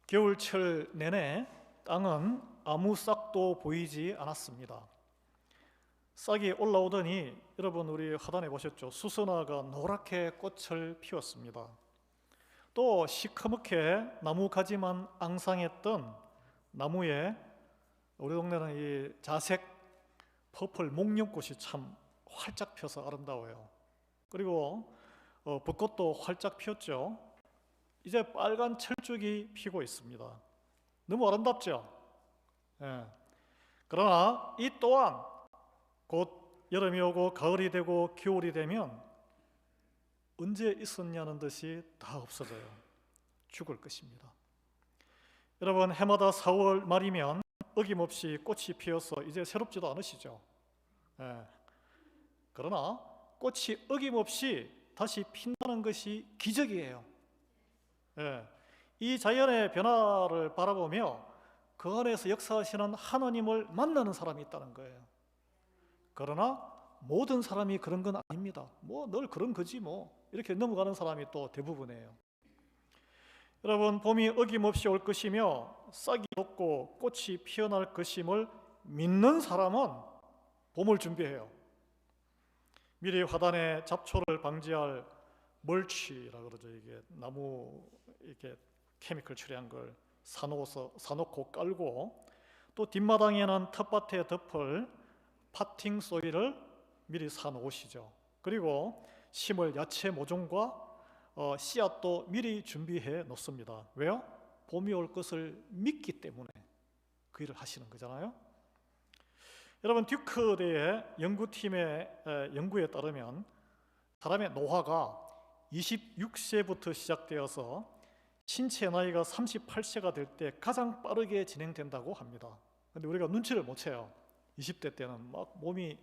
겨울철 내내 땅은 아무 싹도 보이지 않았습니다. 싹이 올라오더니 여러분 우리 하단에 보셨죠? 수선화가 노랗게 꽃을 피웠습니다. 또 시커멓게 나무 가지만 앙상했던 나무에 우리 동네는 이 자색 퍼플 목련꽃이 참 활짝 펴서 아름다워요. 그리고 벚꽃도 활짝 피었죠. 이제 빨간 철쭉이 피고 있습니다. 너무 아름답죠? 예. 그러나 이 또한 곧 여름이 오고 가을이 되고 겨울이 되면 언제 있었냐는 듯이 다 없어져요. 죽을 것입니다. 여러분, 해마다 4월 말이면 어김없이 꽃이 피어서 이제 새롭지도 않으시죠? 예. 그러나 꽃이 어김없이 다시 핀다는 것이 기적이에요. 예. 이 자연의 변화를 바라보며 그 안에서 역사하시는 하나님을 만나는 사람이 있다는 거예요. 그러나 모든 사람이 그런 건 아닙니다. 늘 그런 거지 이렇게 넘어가는 사람이 또 대부분이에요. 여러분, 봄이 어김없이 올 것이며 싹이 돋고 꽃이 피어날 것임을 믿는 사람은 봄을 준비해요. 미리 화단에 잡초를 방지할 멀치라고 그러죠. 이게 나무 이렇게 케미컬 처리한 걸 사놓고 깔고, 또 뒷마당에는 텃밭에 덮을 파팅 소일을 미리 사놓으시죠. 그리고 심을 야채 모종과 씨앗도 미리 준비해 놓습니다. 왜요? 봄이 올 것을 믿기 때문에 그 일을 하시는 거잖아요. 여러분, 듀크대의 연구팀의 연구에 따르면 사람의 노화가 26세부터 시작되어서 신체 나이가 38세가 될 때 가장 빠르게 진행된다고 합니다. 근데 우리가 눈치를 못 채요. 20대 때는 막 몸이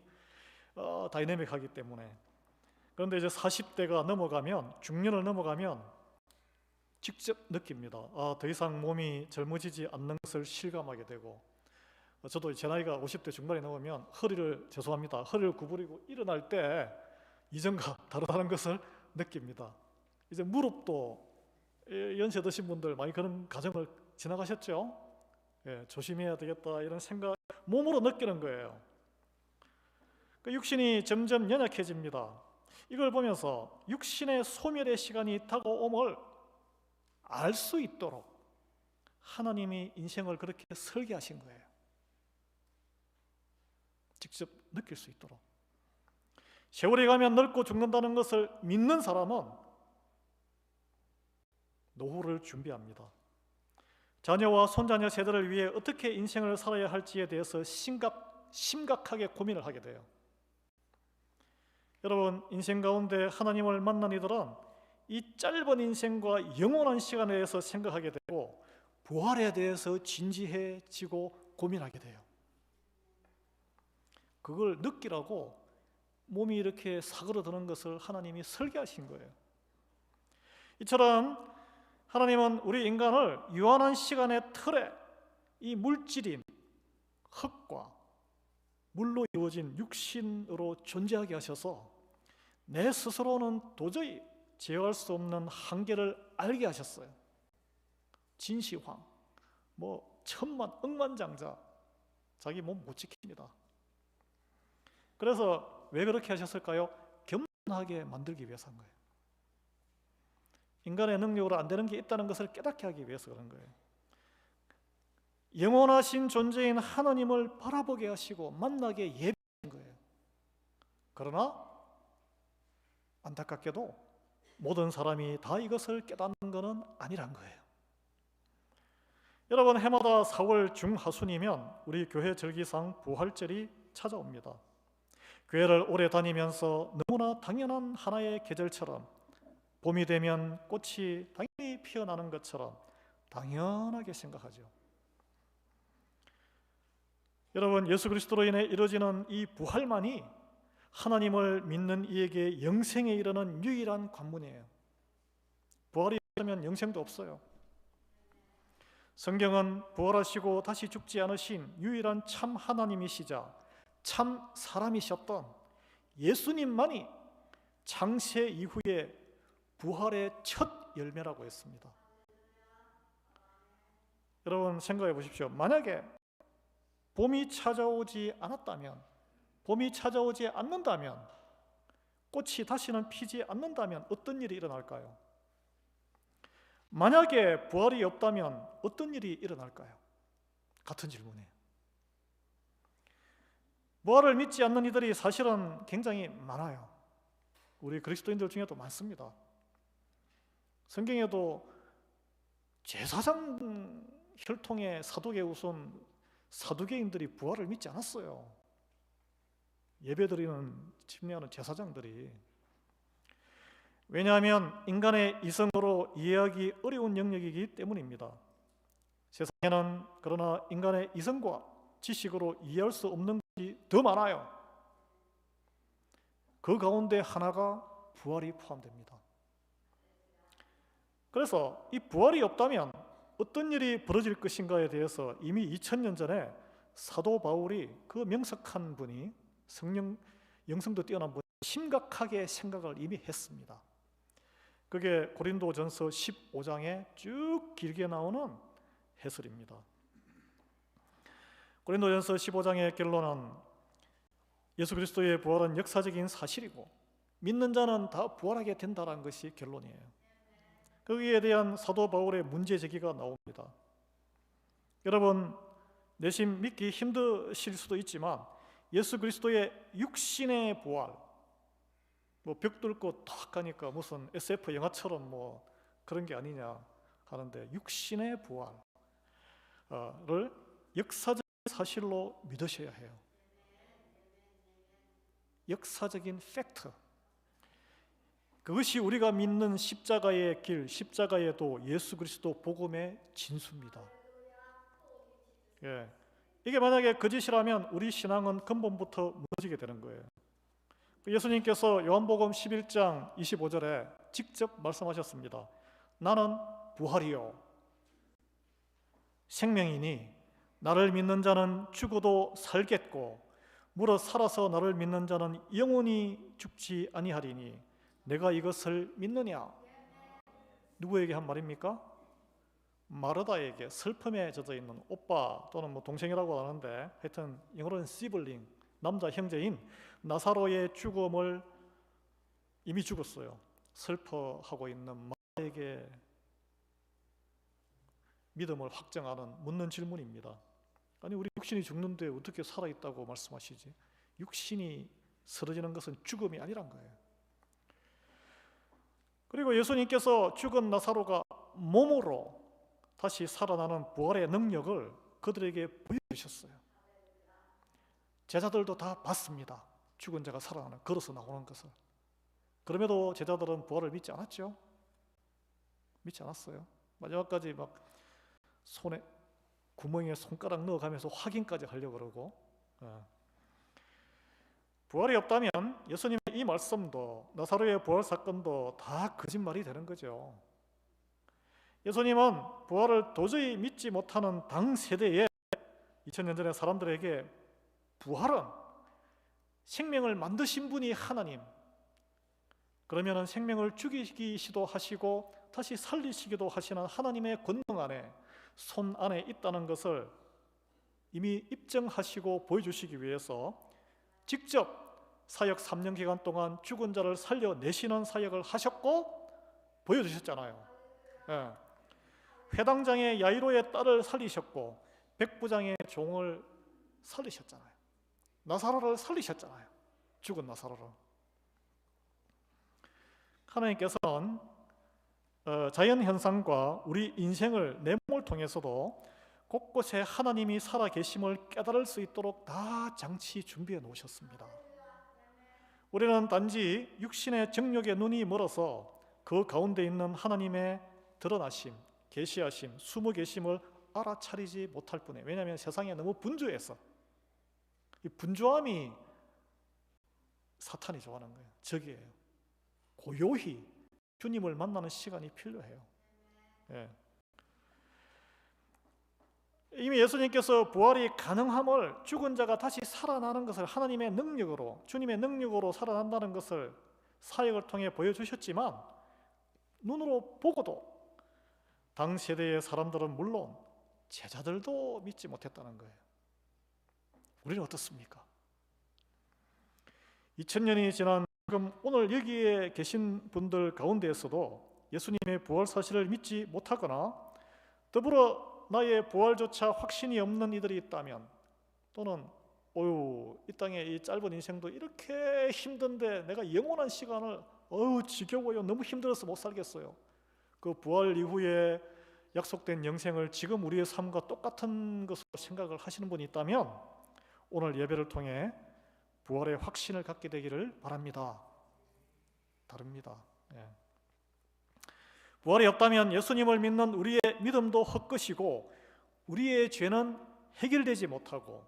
다이내믹하기 때문에. 그런데 이제 40대가 넘어가면, 중년을 넘어가면 직접 느낍니다. 더 이상 몸이 젊어지지 않는 것을 실감하게 되고, 저도 제 나이가 50대 중반이 넘으면 허리를 구부리고 일어날 때 이전과 다르다는 것을 느낍니다. 이제 무릎도 연세 드신 분들 많이 그런 과정을 지나가셨죠? 예, 조심해야 되겠다 이런 생각 몸으로 느끼는 거예요. 그 육신이 점점 연약해집니다. 이걸 보면서 육신의 소멸의 시간이 다가옴을 알 수 있도록 하나님이 인생을 그렇게 설계하신 거예요. 직접 느낄 수 있도록. 세월이 가면 늙고 죽는다는 것을 믿는 사람은 노후를 준비합니다. 자녀와 손자녀 세대를 위해 어떻게 인생을 살아야 할지에 대해서 심각하게 고민을 하게 돼요. 여러분, 인생 가운데 하나님을 만난 이들은 이 짧은 인생과 영원한 시간에 대해서 생각하게 되고 부활에 대해서 진지해지고 고민하게 돼요. 그걸 느끼라고 몸이 이렇게 사그러드는 것을 하나님이 설계하신 거예요. 이처럼 하나님은 우리 인간을 유한한 시간의 틀에 이 물질인 흙과 물로 이루어진 육신으로 존재하게 하셔서 내 스스로는 도저히 제어할 수 없는 한계를 알게 하셨어요. 진시황, 천만 억만장자 자기 몸 못 지킵니다. 그래서 왜 그렇게 하셨을까요? 겸손하게 만들기 위해서 한 거예요. 인간의 능력으로 안 되는 게 있다는 것을 깨닫게 하기 위해서 그런 거예요. 영원하신 존재인 하나님을 바라보게 하시고 만나게 예비하신 거예요. 그러나 안타깝게도 모든 사람이 다 이것을 깨닫는 것은 아니란 거예요. 여러분, 해마다 4월 중하순이면 우리 교회 절기상 부활절이 찾아옵니다. 교회를 오래 다니면서 너무나 당연한 하나의 계절처럼 봄이 되면 꽃이 당연히 피어나는 것처럼 당연하게 생각하죠. 여러분, 예수 그리스도로 인해 이루어지는 이 부활만이 하나님을 믿는 이에게 영생에 이르는 유일한 관문이에요. 부활이 없으면 영생도 없어요. 성경은 부활하시고 다시 죽지 않으신 유일한 참 하나님이시자 참 사람이셨던 예수님만이 창세 이후에 부활의 첫 열매라고 했습니다. 여러분 생각해 보십시오. 만약에 봄이 찾아오지 않았다면, 봄이 찾아오지 않는다면, 꽃이 다시는 피지 않는다면 어떤 일이 일어날까요? 만약에 부활이 없다면 어떤 일이 일어날까요? 같은 질문이에요. 부활을 믿지 않는 이들이 사실은 굉장히 많아요. 우리 그리스도인들 중에도 많습니다. 성경에도 제사장 혈통의 사독의 우선 사두개인들이 부활을 믿지 않았어요. 예배드리는 침례하는 제사장들이. 왜냐하면 인간의 이성으로 이해하기 어려운 영역이기 때문입니다. 세상에는 그러나 인간의 이성과 지식으로 이해할 수 없는 것이 더 많아요. 그 가운데 하나가 부활이 포함됩니다. 그래서 이 부활이 없다면 어떤 일이 벌어질 것인가에 대해서 이미 2000년 전에 사도 바울이, 그 명석한 분이, 성령 영성도 뛰어난 분이 심각하게 생각을 이미 했습니다. 그게 고린도전서 15장에 쭉 길게 나오는 해설입니다. 고린도전서 15장의 결론은 예수 그리스도의 부활은 역사적인 사실이고 믿는 자는 다 부활하게 된다는 것이 결론이에요. 거기에 대한 사도 바울의 문제 제기가 나옵니다. 여러분, 내심 믿기 힘드실 수도 있지만 예수 그리스도의 육신의 부활, 벽 뚫고 탁 가니까 무슨 SF 영화처럼 그런 게 아니냐 하는데, 육신의 부활을 역사적인 사실로 믿으셔야 해요. 역사적인 팩트. 그것이 우리가 믿는 십자가의 길, 십자가의 도, 예수 그리스도 복음의 진수입니다. 예. 이게 만약에 거짓이라면 우리 신앙은 근본부터 무너지게 되는 거예요. 예수님께서 요한복음 11장 25절에 직접 말씀하셨습니다. 나는 부활이요 생명이니 나를 믿는 자는 죽어도 살겠고 무릇 살아서 나를 믿는 자는 영원히 죽지 아니하리니 내가 이것을 믿느냐? 누구에게 한 말입니까? 마르다에게, 슬픔에 젖어 있는 오빠 또는 동생이라고 하는데 하여튼 영어로는 시블링, 남자 형제인 나사로의 죽음을, 이미 죽었어요, 슬퍼하고 있는 마르다에게 믿음을 확정하는, 묻는 질문입니다. 아니, 우리 육신이 죽는데 어떻게 살아있다고 말씀하시지? 육신이 쓰러지는 것은 죽음이 아니란 거예요. 그리고 예수님께서 죽은 나사로가 몸으로 다시 살아나는 부활의 능력을 그들에게 보여주셨어요. 제자들도 다 봤습니다. 죽은 자가 살아나는, 걸어서 나오는 것을. 그럼에도 제자들은 부활을 믿지 않았죠. 믿지 않았어요. 마지막까지 막 손에 구멍에 손가락 넣어가면서 확인까지 하려고 그러고. 부활이 없다면 예수님의 이 말씀도, 나사로의 부활 사건도 다 거짓말이 되는 거죠. 예수님은 부활을 도저히 믿지 못하는 당 세대에 2000년 전의 사람들에게 부활은 생명을 만드신 분이 하나님, 그러면 생명을 죽이기도 하시고 다시 살리시기도 하시는 하나님의 권능 안에, 손 안에 있다는 것을 이미 입증하시고 보여주시기 위해서 직접 사역 3년 기간 동안 죽은 자를 살려내시는 사역을 하셨고 보여주셨잖아요. 예. 회당장의 야이로의 딸을 살리셨고 백부장의 종을 살리셨잖아요. 나사로를 살리셨잖아요. 죽은 나사로를. 하나님께서는 자연현상과 우리 인생을, 내 몸을 통해서도 곳곳에 하나님이 살아계심을 깨달을 수 있도록 다 장치 준비해 놓으셨습니다. 우리는 단지 육신의 정욕의 눈이 멀어서 그 가운데 있는 하나님의 드러나심, 계시하심, 숨어 계심을 알아차리지 못할 뿐이에요. 왜냐하면 세상에 너무 분주해서. 이 분주함이 사탄이 좋아하는 거예요. 적이에요. 고요히 주님을 만나는 시간이 필요해요. 예. 이미 예수님께서 부활이 가능함을, 죽은 자가 다시 살아나는 것을 하나님의 능력으로, 주님의 능력으로 살아난다는 것을 사역을 통해 보여주셨지만 눈으로 보고도 당 세대의 사람들은 물론 제자들도 믿지 못했다는 거예요. 우리는 어떻습니까? 2000년이 지난 지금 오늘 여기에 계신 분들 가운데에서도 예수님의 부활 사실을 믿지 못하거나 더불어 나의 부활조차 확신이 없는 이들이 있다면, 또는 이 땅에 이 짧은 인생도 이렇게 힘든데 내가 영원한 시간을 지겨워요, 너무 힘들어서 못 살겠어요, 그 부활 이후에 약속된 영생을 지금 우리의 삶과 똑같은 것으로 생각을 하시는 분이 있다면 오늘 예배를 통해 부활의 확신을 갖게 되기를 바랍니다. 다릅니다. 부활이 없다면 예수님을 믿는 우리의 믿음도 헛것이고 우리의 죄는 해결되지 못하고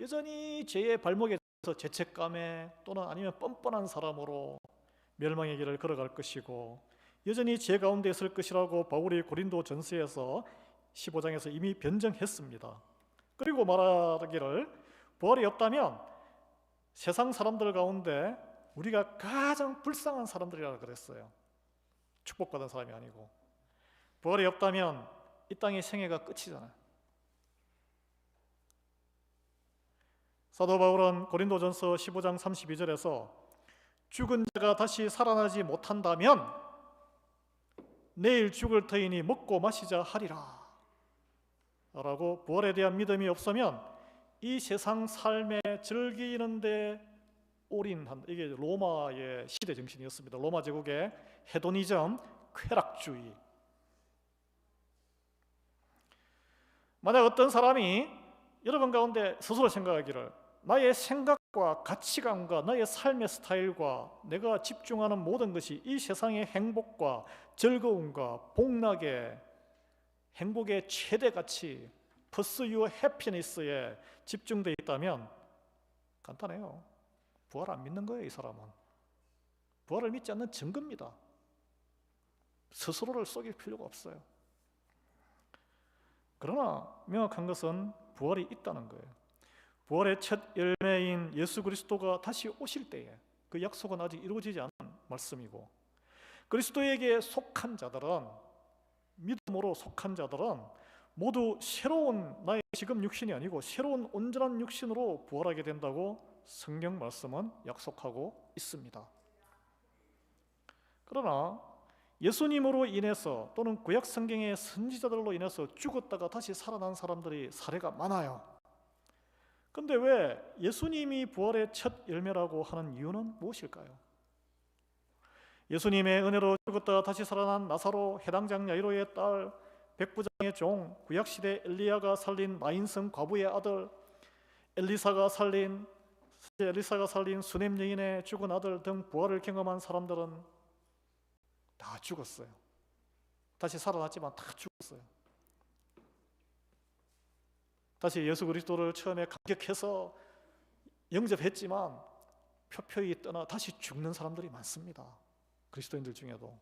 여전히 죄의 발목에 서 죄책감에 또는 아니면 뻔뻔한 사람으로 멸망의 길을 걸어갈 것이고 여전히 죄 가운데 있을 것이라고 바울이 고린도 전서에서 15장에서 이미 변정했습니다. 그리고 말하기를 부활이 없다면 세상 사람들 가운데 우리가 가장 불쌍한 사람들이라고 그랬어요. 축복받은 사람이 아니고. 부활이 없다면 이 땅의 생애가 끝이잖아요. 사도 바울은 고린도전서 15장 32절에서 죽은 자가 다시 살아나지 못한다면 내일 죽을 터이니 먹고 마시자 하리라 라고, 부활에 대한 믿음이 없으면 이 세상 삶에 즐기는데 올인한다. 이게 로마의 시대 정신이었습니다. 로마 제국의 헤도니즘, 쾌락주의. 만약 어떤 사람이 여러분 가운데 스스로 생각하기를 나의 생각과 가치관과 나의 삶의 스타일과 내가 집중하는 모든 것이 이 세상의 행복과 즐거움과 복락의 행복의 최대 가치 pursue happiness에 집중되어 있다면 간단해요. 부활 안 믿는 거예요. 이 사람은 부활을 믿지 않는 증거입니다. 스스로를 속일 필요가 없어요. 그러나 명확한 것은 부활이 있다는 거예요. 부활의 첫 열매인 예수 그리스도가 다시 오실 때에 그 약속은 아직 이루어지지 않은 말씀이고, 그리스도에게 속한 자들은, 믿음으로 속한 자들은 모두 새로운, 나의 지금 육신이 아니고 새로운 온전한 육신으로 부활하게 된다고 성경 말씀은 약속하고 있습니다. 그러나 예수님으로 인해서 또는 구약 성경의 선지자들로 인해서 죽었다가 다시 살아난 사람들이 사례가 많아요. 근데 왜 예수님이 부활의 첫 열매라고 하는 이유는 무엇일까요? 예수님의 은혜로 죽었다가 다시 살아난 나사로, 해당장 야이로의 딸, 백부장의 종, 구약시대 엘리야가 살린 나인성 과부의 아들, 엘리사가 살린 수넴 여인의 죽은 아들 등 부활을 경험한 사람들은 다 죽었어요. 다시 살아났지만 다 죽었어요. 다시 예수 그리스도를 처음에 감격해서 영접했지만 표표히 떠나 다시 죽는 사람들이 많습니다. 그리스도인들 중에도.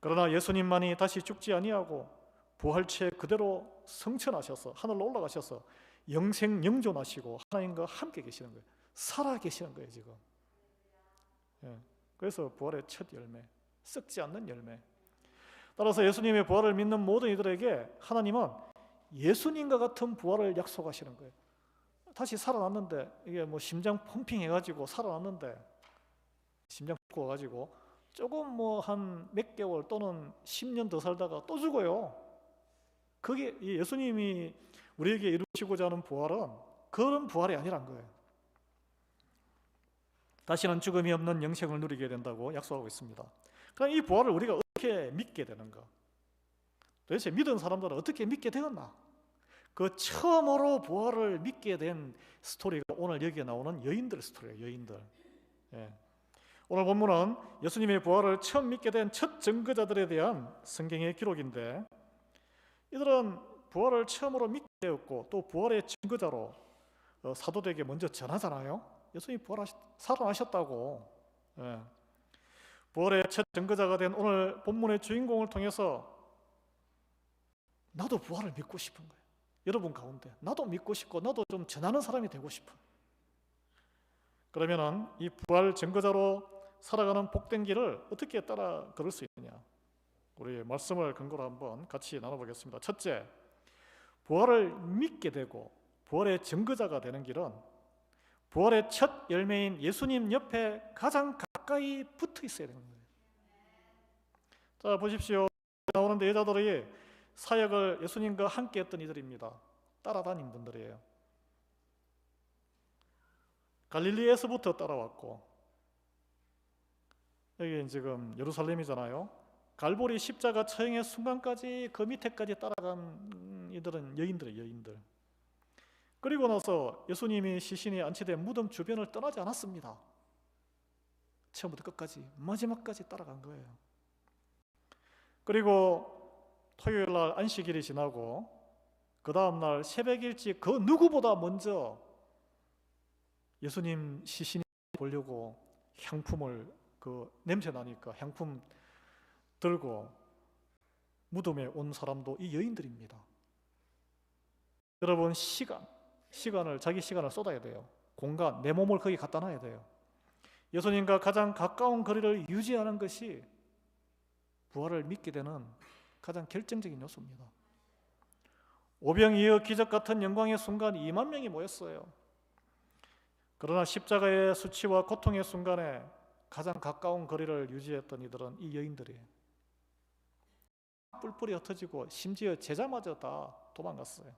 그러나 예수님만이 다시 죽지 아니하고 부활체 그대로 성천하셔서 하늘로 올라가셔서 영생 영존하시고 하나님과 함께 계시는 거예요. 살아 계시는 거예요 지금. 그래서 부활의 첫 열매, 썩지 않는 열매. 따라서 예수님의 부활을 믿는 모든 이들에게 하나님은 예수님과 같은 부활을 약속하시는 거예요. 다시 살아났는데, 이게 뭐 심장 펌핑 해가지고 살아났는데, 심장 뚫고 와가지고 조금 뭐 한 몇 개월 또는 10년 더 살다가 또 죽어요. 그게 예수님이 우리에게 이루시고자 하는 부활은 그런 부활이 아니란 거예요. 다시는 죽음이 없는 영생을 누리게 된다고 약속하고 있습니다. 그럼 이 부활을 우리가 어떻게 믿게 되는가? 도대체 믿은 사람들은 어떻게 믿게 되었나? 그 처음으로 부활을 믿게 된 스토리가 오늘 여기에 나오는 여인들 스토리예요. 여인들. 오늘 본문은 예수님의 부활을 처음 믿게 된 첫 증거자들에 대한 성경의 기록인데, 이들은 부활을 처음으로 믿게 되었고 또 부활의 증거자로 사도들에게 먼저 전하잖아요. 예수님이 살아나셨다고. 부활의 첫 증거자가 된 오늘 본문의 주인공을 통해서 나도 부활을 믿고 싶은 거예요. 여러분 가운데 나도 믿고 싶고 나도 좀 전하는 사람이 되고 싶어요. 그러면은 이 부활 증거자로 살아가는 복된 길을 어떻게 따라 걸을 수 있느냐? 우리 말씀을 근거로 한번 같이 나눠보겠습니다. 첫째, 부활을 믿게 되고 부활의 증거자가 되는 길은 부활의 첫 열매인 예수님 옆에 가장 가까이 붙어 있어야 되는 거예요. 자, 보십시오. 나오는데 여자들이 사역을 예수님과 함께 했던 이들입니다. 따라다닌 분들이에요. 갈릴리에서부터 따라왔고, 여기 지금 예루살렘이잖아요. 갈보리 십자가 처형의 순간까지 그 밑에까지 따라간 이들은 여인들이에요, 여인들. 그리고 나서 예수님이 시신이 안치된 무덤 주변을 떠나지 않았습니다. 처음부터 끝까지 마지막까지 따라간 거예요. 그리고 토요일 날 안식일이 지나고 그 다음 날 새벽 일찍 그 누구보다 먼저 예수님 시신이 보려고 향품을 그 냄새 나니까 향품 들고 무덤에 온 사람도 이 여인들입니다. 여러분, 자기 시간을 쏟아야 돼요. 공간, 내 몸을 거기 갖다 놔야 돼요. 예수님과 가장 가까운 거리를 유지하는 것이 부활을 믿게 되는 가장 결정적인 요소입니다. 오병이어 기적 같은 영광의 순간 2만 명이 모였어요. 그러나 십자가의 수치와 고통의 순간에 가장 가까운 거리를 유지했던 이들은 이 여인들이에요. 뿔뿔이 흩어지고 심지어 제자마저 다 도망갔어요.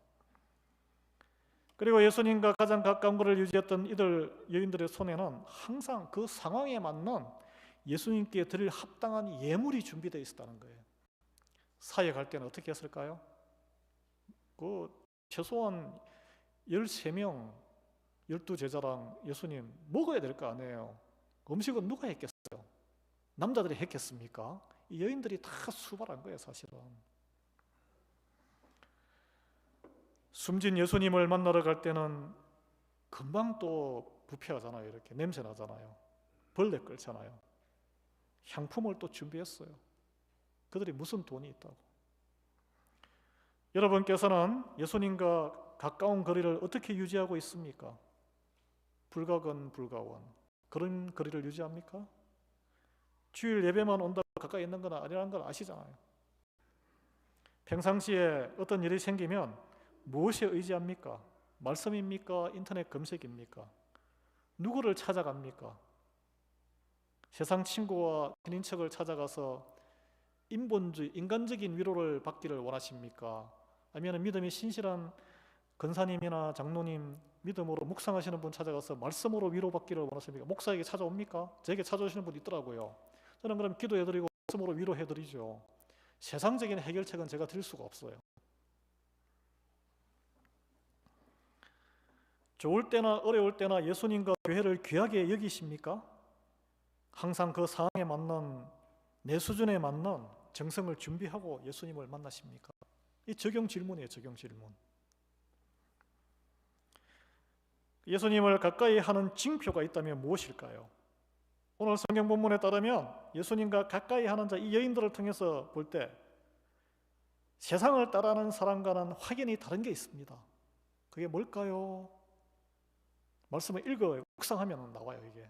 그리고 예수님과 가장 가까운 거리를 유지했던 이들 여인들의 손에는 항상 그 상황에 맞는 예수님께 드릴 합당한 예물이 준비되어 있었다는 거예요. 사역할 때는 어떻게 했을까요? 최소한 13명, 12제자랑 예수님 먹어야 될 거 아니에요. 음식은 누가 했겠어요? 남자들이 했겠습니까? 이 여인들이 다 수발한 거예요, 사실은. 숨진 예수님을 만나러 갈 때는 금방 또 부패하잖아요. 이렇게 냄새 나잖아요. 벌레 끓잖아요. 향품을 또 준비했어요. 그들이 무슨 돈이 있다고. 여러분께서는 예수님과 가까운 거리를 어떻게 유지하고 있습니까? 불가근 불가원, 그런 거리를 유지합니까? 주일 예배만 온다고 가까이 있는 건 아니라는 걸 아시잖아요. 평상시에 어떤 일이 생기면 무엇에 의지합니까? 말씀입니까? 인터넷 검색입니까? 누구를 찾아갑니까? 세상 친구와 친인척을 찾아가서 인본주의, 인간적인 위로를 받기를 원하십니까? 아니면 믿음이 신실한 권사님이나 장로님, 믿음으로 묵상하시는 분 찾아가서 말씀으로 위로받기를 원하십니까? 목사에게 찾아옵니까? 저에게 찾아오시는 분 있더라고요. 저는 그럼 기도해드리고 말씀으로 위로해드리죠. 세상적인 해결책은 제가 드릴 수가 없어요. 좋을 때나 어려울 때나 예수님과 교회를 귀하게 여기십니까? 항상 그 상황에 맞는, 내 수준에 맞는 정성을 준비하고 예수님을 만나십니까? 이 적용 질문이에요, 적용 질문. 예수님을 가까이 하는 징표가 있다면 무엇일까요? 오늘 성경 본문에 따르면 예수님과 가까이 하는 자, 이 여인들을 통해서 볼 때 세상을 따라하는 사람과는 확연히 다른 게 있습니다. 그게 뭘까요? 말씀을 읽어요. 묵상하면 나와요, 이게.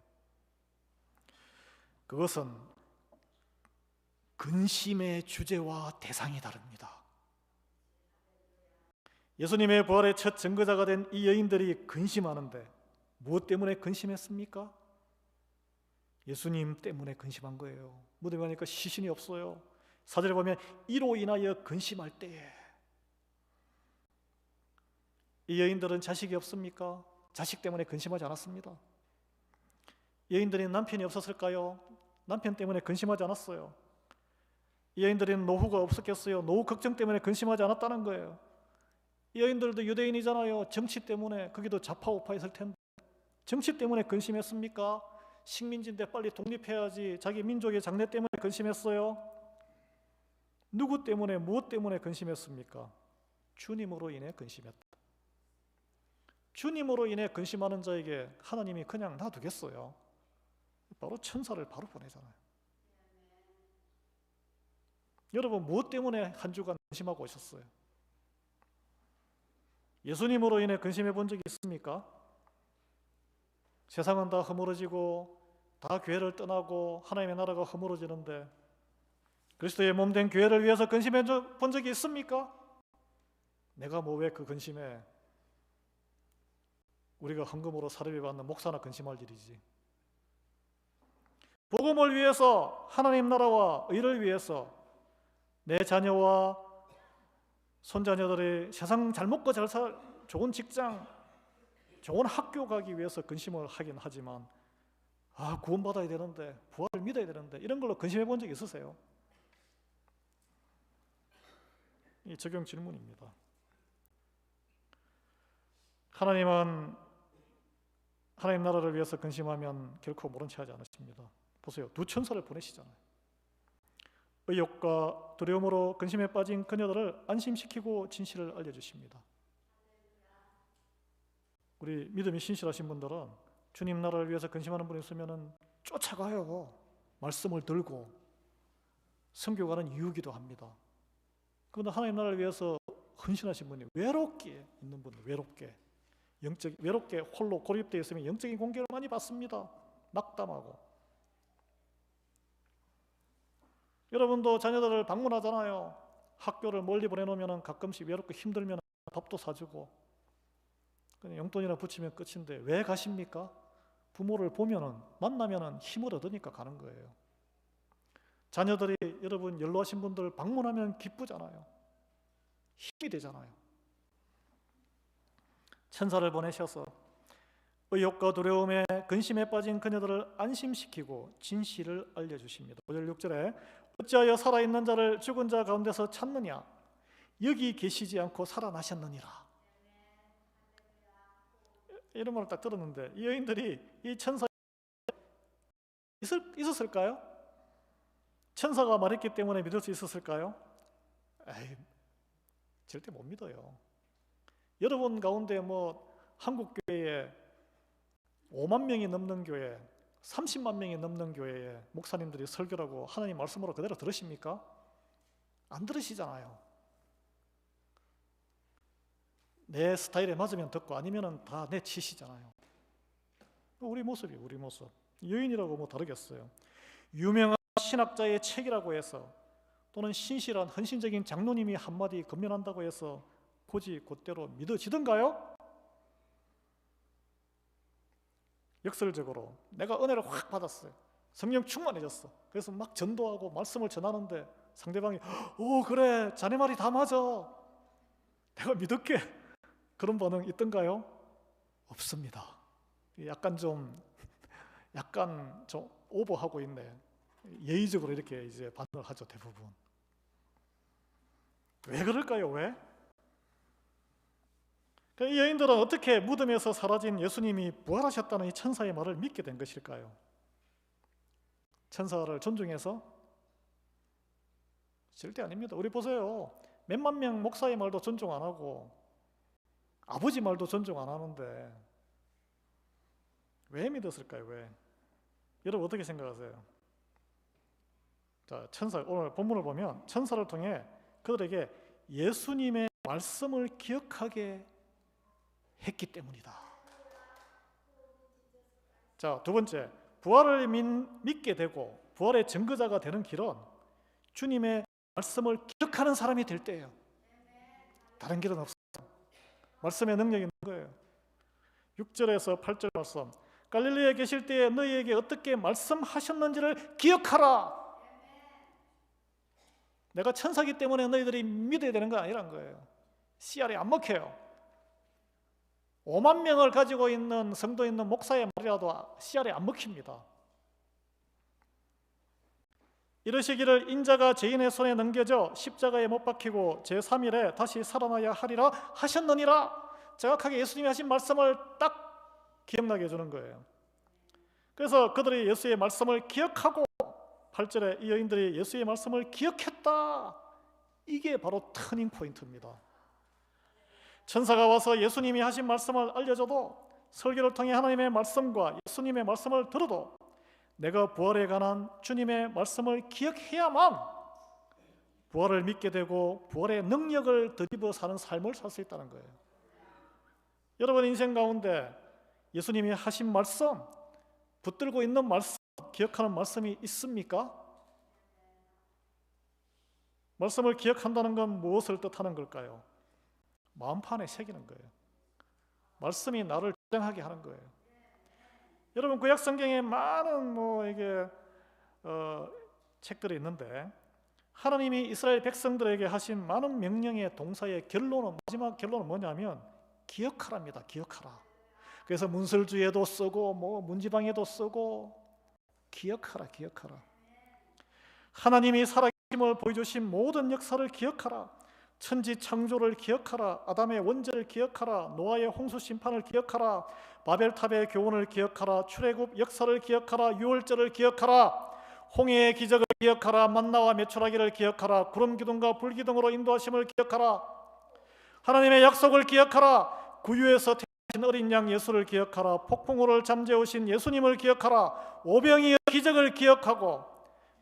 그것은 근심의 주제와 대상이 다릅니다. 예수님의 부활의 첫 증거자가 된 이 여인들이 근심하는데 무엇 때문에 근심했습니까? 예수님 때문에 근심한 거예요. 무덤에 가니까 시신이 없어요. 사절에 보면 이로 인하여 근심할 때에. 이 여인들은 자식이 없습니까? 자식 때문에 근심하지 않았습니다. 여인들이 남편이 없었을까요? 남편 때문에 근심하지 않았어요. 이 여인들은 노후가 없었겠어요? 노후 걱정 때문에 근심하지 않았다는 거예요. 이 여인들도 유대인이잖아요. 정치 때문에, 거기도 좌파우파했을 텐데 정치 때문에 근심했습니까? 식민지인데 빨리 독립해야지, 자기 민족의 장래 때문에 근심했어요? 누구 때문에, 무엇 때문에 근심했습니까? 주님으로 인해 근심했다. 주님으로 인해 근심하는 자에게 하나님이 그냥 놔두겠어요? 바로 천사를 바로 보내잖아요. 여러분, 무엇 때문에 한 주간 근심하고 오셨어요? 예수님으로 인해 근심해 본 적이 있습니까? 세상은 다 허물어지고 다 교회를 떠나고 하나님의 나라가 허물어지는데 그리스도의 몸된 교회를 위해서 근심해 본 적이 있습니까? 내가 뭐 왜 그 근심에 우리가 헌금으로 사례비 받는 목사나 근심할 일이지. 복음을 위해서, 하나님 나라와 의를 위해서 내 자녀와 손자녀들이 세상 잘 먹고 잘 살, 좋은 직장, 좋은 학교 가기 위해서 근심을 하긴 하지만 구원받아야 되는데, 부활을 믿어야 되는데 이런 걸로 근심해 본 적 있으세요? 이 적용 질문입니다. 하나님은 하나님 나라를 위해서 근심하면 결코 모른 체 하지 않으십니다. 보세요. 두 천사를 보내시잖아요. 의욕과 두려움으로 근심에 빠진 그녀들을 안심시키고 진실을 알려주십니다. 우리 믿음이 신실하신 분들은 주님 나라를 위해서 근심하는 분이 있으면 쫓아가요. 말씀을 들고 선교 가는 이유기도 합니다. 그런데 하나님 나라를 위해서 헌신하신 분이 외롭게 있는 분들, 외롭게 홀로 고립되어 있으면 영적인 공격을 많이 받습니다. 낙담하고. 여러분도 자녀들을 방문하잖아요. 학교를 멀리 보내놓으면 가끔씩 외롭고 힘들면 밥도 사주고 그냥 용돈이나 붙이면 끝인데 왜 가십니까? 부모를 만나면은 힘을 얻으니까 가는 거예요. 자녀들이 여러분 연로하신 분들 방문하면 기쁘잖아요. 힘이 되잖아요. 천사를 보내셔서 의욕과 두려움에 근심에 빠진 그녀들을 안심시키고 진실을 알려주십니다. 5절 6절에 어찌하여 살아있는 자를 죽은 자 가운데서 찾느냐? 여기 계시지 않고 살아나셨느니라. 이런 말을 딱 들었는데 이 여인들이 이 천사 있었을까요? 천사가 말했기 때문에 믿을 수 있었을까요? 절대 못 믿어요. 여러분 가운데 한국 교회에 5만 명이 넘는 교회, 30만 명이 넘는 교회에 목사님들이 설교라고 하나님 말씀으로 그대로 들으십니까? 안 들으시잖아요. 내 스타일에 맞으면 듣고 아니면 다 내치시잖아요. 우리 모습이에요. 우리 모습. 여인이라고 다르겠어요. 유명한 신학자의 책이라고 해서 또는 신실한 헌신적인 장로님이 한마디 건면한다고 해서 곧이 곧대로 믿어지던가요? 역설적으로 내가 은혜를 확 받았어요. 성령 충만해졌어. 그래서 막 전도하고 말씀을 전하는데 상대방이 그래 자네 말이 다 맞아. 내가 믿을게. 그런 반응 있던가요? 없습니다. 약간 좀 오버하고 있네. 예의적으로 이렇게 이제 반응을 하죠, 대부분. 왜 그럴까요? 왜? 이 여인들은 어떻게 무덤에서 사라진 예수님이 부활하셨다는 이 천사의 말을 믿게 된 것일까요? 천사를 존중해서? 절대 아닙니다. 우리 보세요. 몇만 명 목사의 말도 존중 안 하고 아버지 말도 존중 안 하는데 왜 믿었을까요? 왜? 여러분 어떻게 생각하세요? 자, 오늘 본문을 보면 천사를 통해 그들에게 예수님의 말씀을 기억하게 했기 때문이다. 자, 두 번째, 부활을 믿게 되고 부활의 증거자가 되는 길은 주님의 말씀을 기억하는 사람이 될 때예요. 다른 길은 없어요. 말씀의 능력이 있는 거예요. 6절에서 8절 말씀, 갈릴리에 계실 때에 너희에게 어떻게 말씀하셨는지를 기억하라. 내가 천사기 때문에 너희들이 믿어야 되는 건 아니란 거예요. 씨알이 안 먹혀요. 5만 명을 가지고 있는 성도 있는 목사의 말이라도 씨알이 안 먹힙니다. 이르시기를 인자가 죄인의 손에 넘겨져 십자가에 못 박히고 제3일에 다시 살아나야 하리라 하셨느니라. 정확하게 예수님이 하신 말씀을 딱 기억나게 해주는 거예요. 그래서 그들이 예수의 말씀을 기억하고 8절에 이 여인들이 예수의 말씀을 기억했다. 이게 바로 터닝 포인트입니다. 천사가 와서 예수님이 하신 말씀을 알려줘도 설교를 통해 하나님의 말씀과 예수님의 말씀을 들어도 내가 부활에 관한 주님의 말씀을 기억해야만 부활을 믿게 되고 부활의 능력을 덧입어 사는 삶을 살 수 있다는 거예요. 여러분 인생 가운데 예수님이 하신 말씀, 붙들고 있는 말씀, 기억하는 말씀이 있습니까? 말씀을 기억한다는 건 무엇을 뜻하는 걸까요? 마음판에 새기는 거예요. 말씀이 나를 주장하게 하는 거예요. 여러분 구약 성경에 많은 책들이 있는데 하나님이 이스라엘 백성들에게 하신 많은 명령의 동사의 마지막 결론은 뭐냐면 기억하랍니다. 기억하라. 그래서 문설주에도 쓰고 문지방에도 쓰고 기억하라. 하나님이 살아계심을 보여주신 모든 역사를 기억하라. 천지 창조를 기억하라. 아담의 원죄를 기억하라. 노아의 홍수 심판을 기억하라. 바벨탑의 교훈을 기억하라. 출애굽 역사를 기억하라. 유월절을 기억하라. 홍해의 기적을 기억하라. 만나와 메추라기를 기억하라. 구름 기둥과 불 기둥으로 인도하심을 기억하라. 하나님의 약속을 기억하라. 구유에서 태어나신 어린 양 예수를 기억하라. 폭풍우를 잠재우신 예수님을 기억하라. 오병이의 기적을 기억하고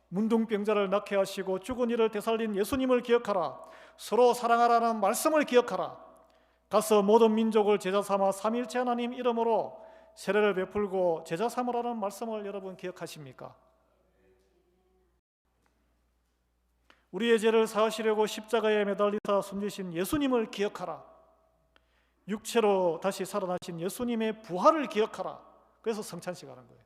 문둥병자를 낫게 하시고 죽은 이를 되살린 예수님을 기억하라. 서로 사랑하라는 말씀을 기억하라. 가서 모든 민족을 제자 삼아 삼일체 하나님 이름으로 세례를 베풀고 제자 삼으라는 말씀을 여러분 기억하십니까? 우리의 죄를 사하시려고 십자가에 매달리사 숨지신 예수님을 기억하라. 육체로 다시 살아나신 예수님의 부활을 기억하라. 그래서 성찬식 하는 거예요.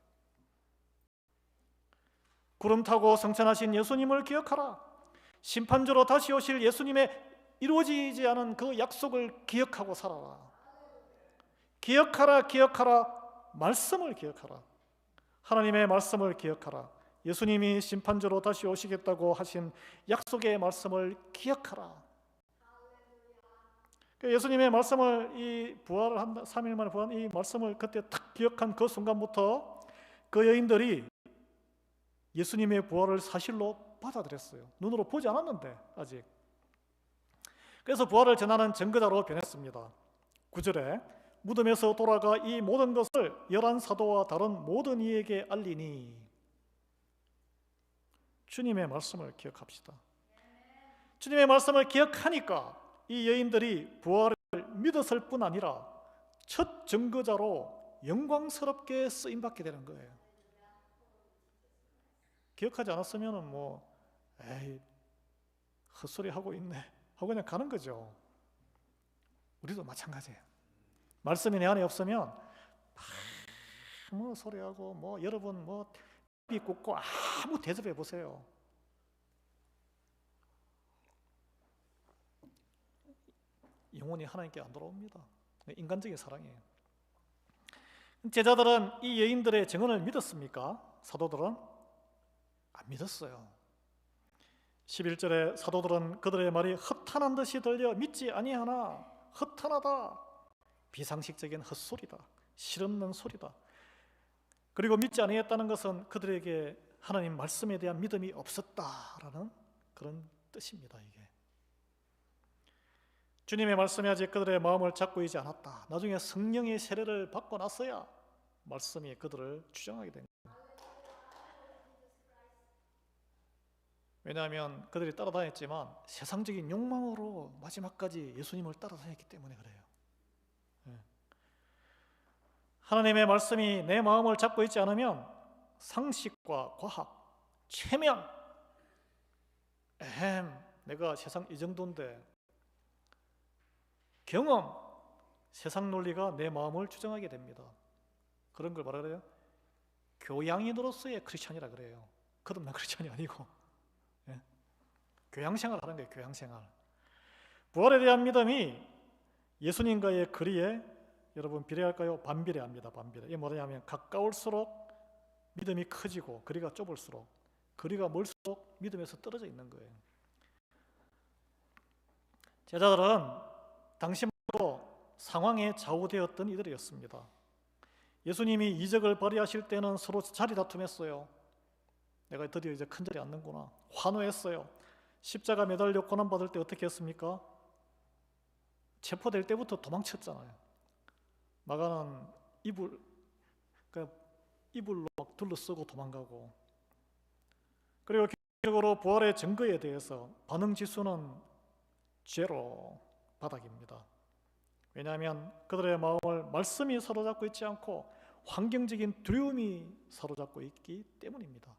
구름 타고 성찬하신 예수님을 기억하라. 심판주로 다시 오실 예수님의 이루어지지 않은 그 약속을 기억하고 살아라. 기억하라. 말씀을 기억하라. 하나님의 말씀을 기억하라. 예수님이 심판주로 다시 오시겠다고 하신 약속의 말씀을 기억하라. 예수님의 말씀을 이 부활을 한다 3일 만에 부활한 이 말씀을 그때 딱 기억한 그 순간부터 그 여인들이 예수님의 부활을 사실로 받아들였어요. 눈으로 보지 않았는데 아직. 그래서 부활을 전하는 증거자로 변했습니다. 9절에 무덤에서 돌아가 이 모든 것을 11사도와 다른 모든 이에게 알리니. 주님의 말씀을 기억합시다. 주님의 말씀을 기억하니까 이 여인들이 부활을 믿었을 뿐 아니라 첫 증거자로 영광스럽게 쓰임받게 되는 거예요. 기억하지 않았으면 에이 헛소리 하고 있네 하고 그냥 가는 거죠. 우리도 마찬가지예요. 말씀이 내 안에 없으면 소리하고 여러분 입 꽂고 아무 대접해 보세요. 영혼이 하나님께 안 돌아옵니다. 인간적인 사랑이에요. 제자들은 이 여인들의 증언을 믿었습니까? 사도들은 안 믿었어요. 11절에 사도들은 그들의 말이 허탄한 듯이 들려 믿지 아니하나. 허탄하다. 비상식적인 헛소리다. 실없는 소리다. 그리고 믿지 아니했다는 것은 그들에게 하나님 말씀에 대한 믿음이 없었다라는 그런 뜻입니다. 이게 주님의 말씀이 아직 그들의 마음을 잡고 있지 않았다. 나중에 성령의 세례를 받고 나서야 말씀이 그들을 주장하게 된 거예요. 왜냐하면 그들이 따라다녔지만 세상적인 욕망으로 마지막까지 예수님을 따라다녔기 때문에 그래요. 하나님의 말씀이 내 마음을 잡고 있지 않으면 상식과 과학, 체면, 내가 세상 이 정도인데, 경험, 세상 논리가 내 마음을 주장하게 됩니다. 그런 걸 뭐라 그래요? 교양인으로서의 크리스찬이라 그래요. 거듭난 크리스찬이 아니고 교양생활 하는 거예요. 교양생활. 부활에 대한 믿음이 예수님과의 거리에 여러분 비례할까요? 반비례합니다. 반비례. 이게 뭐냐면 가까울수록 믿음이 커지고 거리가 좁을수록, 거리가 멀수록 믿음에서 떨어져 있는 거예요. 제자들은 당시만도 상황에 좌우되었던 이들이었습니다. 예수님이 이적을 발휘하실 때는 서로 자리 다툼했어요. 내가 드디어 이제 큰절이 앉는구나. 환호했어요. 십자가 매달려 고난받을 때 어떻게 했습니까? 체포될 때부터 도망쳤잖아요. 마가는 이불로 막 둘러쓰고 도망가고. 그리고 결국으로 부활의 증거에 대해서 반응 지수는 제로, 바닥입니다. 왜냐하면 그들의 마음을 말씀이 사로잡고 있지 않고 환경적인 두려움이 사로잡고 있기 때문입니다.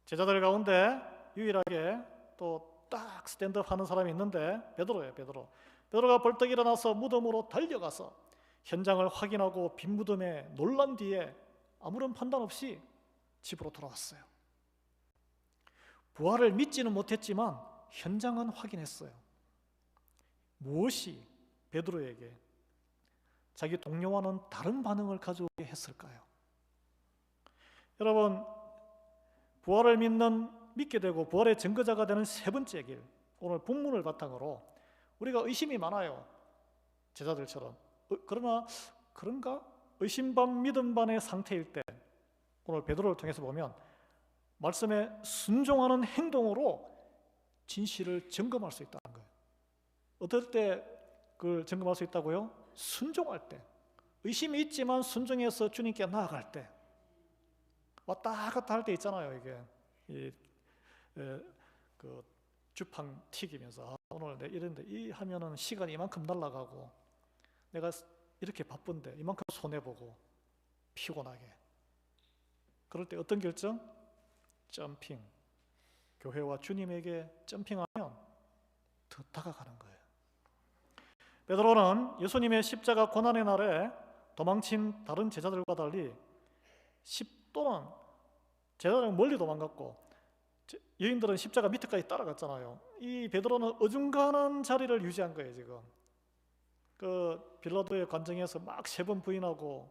제자들 가운데 유일하게 또 딱 스탠드업 하는 사람이 있는데 베드로예요. 베드로가 벌떡 일어나서 무덤으로 달려가서 현장을 확인하고 빈 무덤에 놀란 뒤에 아무런 판단 없이 집으로 돌아왔어요. 부활을 믿지는 못했지만 현장은 확인했어요. 무엇이 베드로에게 자기 동료와는 다른 반응을 가져오게 했을까요? 여러분, 부활을 믿게 되고 부활의 증거자가 되는 세 번째 길, 오늘 본문을 바탕으로 우리가 의심이 많아요. 제자들처럼. 그런가? 의심 반 믿음 반의 상태일 때 오늘 베드로를 통해서 보면 말씀에 순종하는 행동으로 진실을 점검할 수 있다는 거예요. 어떨 때 그걸 점검할 수 있다고요? 순종할 때. 의심이 있지만 순종해서 주님께 나아갈 때. 왔다 갔다 할 때 있잖아요. 이게 그 주판 튀기면서 오늘 내 이런데 이 하면은 시간이 이만큼 날아가고 내가 이렇게 바쁜데 이만큼 손해보고 피곤하게. 그럴 때 어떤 결정? 점핑. 교회와 주님에게 점핑하면 더 다가가는 거예요. 베드로는 예수님의 십자가 고난의 날에 도망친 다른 제자들과 달리 또는 제자들은 멀리 도망갔고 여인들은 십자가 밑에까지 따라갔잖아요. 이 베드로는 어중간한 자리를 유지한 거예요. 지금 그 빌라도의 관정에서 막 세 번 부인하고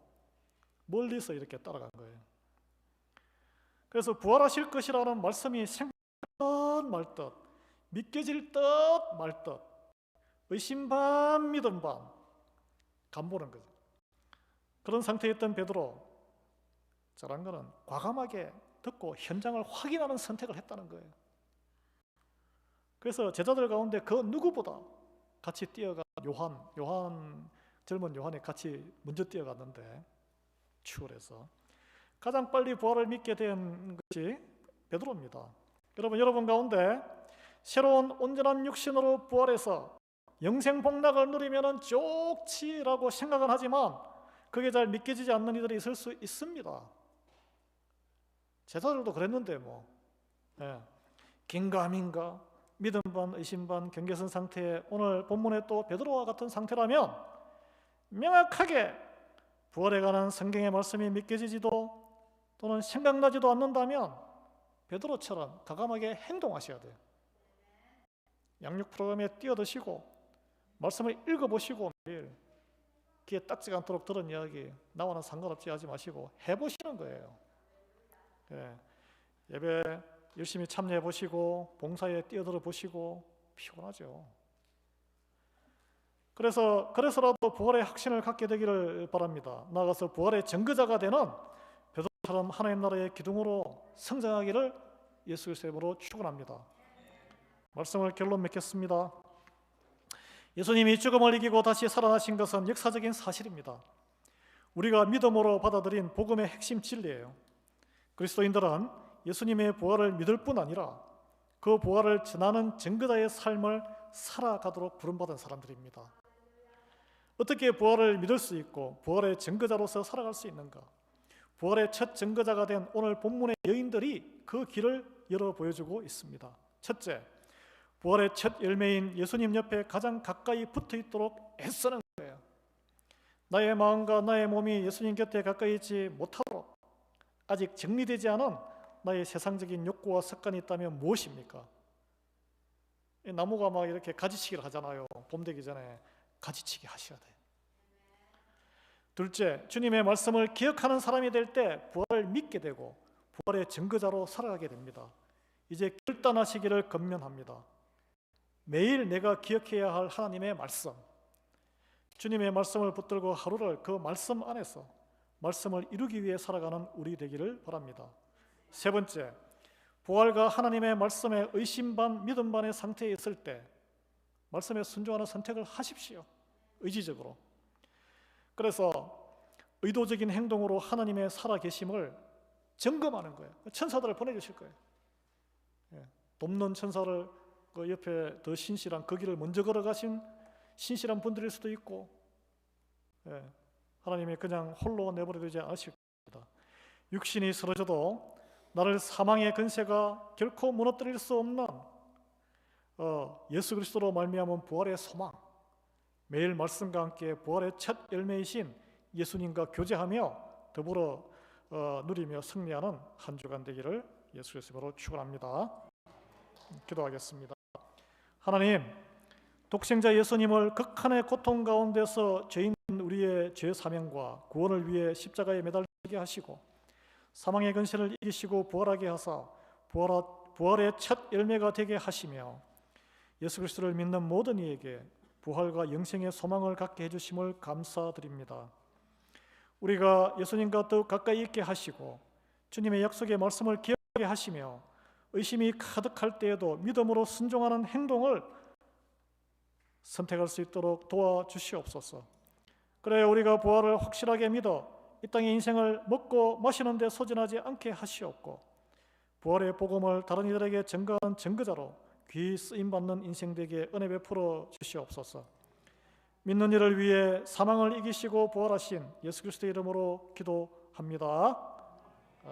멀리서 이렇게 따라간 거예요. 그래서 부활하실 것이라는 말씀이 생각 말 듯, 믿겨질 듯 말 듯, 의심 반 믿음 반 간보는 거죠. 그런 상태였던 베드로, 잘한 거는 과감하게 듣고 현장을 확인하는 선택을 했다는 거예요. 그래서 제자들 가운데 그 누구보다 같이 뛰어간 젊은 요한이 같이 먼저 뛰어갔는데 추월해서 가장 빨리 부활을 믿게 된 것이 베드로입니다. 여러분 가운데 새로운 온전한 육신으로 부활해서 영생 복락을 누리면 좋지라고 생각은 하지만 그게 잘 믿겨지지 않는 이들이 있을 수 있습니다. 제자들도 그랬는데 긴가민가 믿음 반 의심 반 경계선 상태에 오늘 본문에 또 베드로와 같은 상태라면 명확하게 부활에 관한 성경의 말씀이 믿겨지지도 또는 생각나지도 않는다면 베드로처럼 과감하게 행동하셔야 돼요. 양육 프로그램에 뛰어드시고 말씀을 읽어보시고 매일 귀에 딱지가 않도록 들은 이야기 나와는 상관없지 하지 마시고 해보시는 거예요. 예배 열심히 참여해보시고 봉사에 뛰어들어 보시고 피곤하죠. 그래서라도 부활의 확신을 갖게 되기를 바랍니다. 나아가서 부활의 증거자가 되는 베드로처럼 하나님 나라의 기둥으로 성장하기를 예수 그리스도의 이름으로 축원합니다. 말씀을 결론 맺겠습니다. 예수님이 죽음을 이기고 다시 살아나신 것은 역사적인 사실입니다. 우리가 믿음으로 받아들인 복음의 핵심 진리예요. 그리스도인들은 예수님의 부활을 믿을 뿐 아니라 그 부활을 전하는 증거자의 삶을 살아가도록 부름받은 사람들입니다. 어떻게 부활을 믿을 수 있고 부활의 증거자로서 살아갈 수 있는가? 부활의 첫 증거자가 된 오늘 본문의 여인들이 그 길을 열어 보여주고 있습니다. 첫째, 부활의 첫 열매인 예수님 옆에 가장 가까이 붙어 있도록 애쓰는 거예요. 나의 마음과 나의 몸이 예수님 곁에 가까이 있지 못하도록 아직 정리되지 않은 나의 세상적인 욕구와 습관이 있다면 무엇입니까? 나무가 막 이렇게 가지치기를 하잖아요. 봄 되기 전에 가지치기 하셔야 돼요. 둘째, 주님의 말씀을 기억하는 사람이 될 때 부활을 믿게 되고 부활의 증거자로 살아가게 됩니다. 이제 결단하시기를 권면합니다. 매일 내가 기억해야 할 하나님의 말씀, 주님의 말씀을 붙들고 하루를 그 말씀 안에서 말씀을 이루기 위해 살아가는 우리 되기를 바랍니다. 세 번째, 부활과 하나님의 말씀에 의심 반 믿음 반의 상태에 있을 때 말씀에 순종하는 선택을 하십시오. 의지적으로. 그래서 의도적인 행동으로 하나님의 살아계심을 점검하는 거예요. 천사들을 보내주실 거예요. 돕는 천사를 그 옆에 더 신실한 그 길을 먼저 걸어가신 신실한 분들일 수도 있고, 하나님이 그냥 홀로 내버려 두지 않으실 겁니다. 육신이 쓰러져도 나를 사망의 근세가 결코 무너뜨릴 수 없는 예수 그리스도로 말미암은 부활의 소망, 매일 말씀과 함께 부활의 첫 열매이신 예수님과 교제하며 더불어 누리며 승리하는 한 주간 되기를 예수 그리스도로 축원합니다. 기도하겠습니다. 하나님, 독생자 예수님을 극한의 고통 가운데서 죄인 우리의 죄 사명과 구원을 위해 십자가에 매달리게 하시고 사망의 근세를 이기시고 부활하게 하사 부활의 첫 열매가 되게 하시며 예수 그리스도를 믿는 모든 이에게 부활과 영생의 소망을 갖게 해주심을 감사드립니다. 우리가 예수님과 더욱 가까이 있게 하시고 주님의 약속의 말씀을 기억하게 하시며 의심이 가득할 때에도 믿음으로 순종하는 행동을 선택할 수 있도록 도와주시옵소서. 그래 우리가 부활을 확실하게 믿어 이 땅의 인생을 먹고 마시는 데 소진하지 않게 하시옵고 부활의 복음을 다른 이들에게 전가하는 전거자로 귀히 쓰임받는 인생 되게 은혜 베풀어 주시옵소서. 믿는 이를 위해 사망을 이기시고 부활하신 예수 그리스도의 이름으로 기도합니다.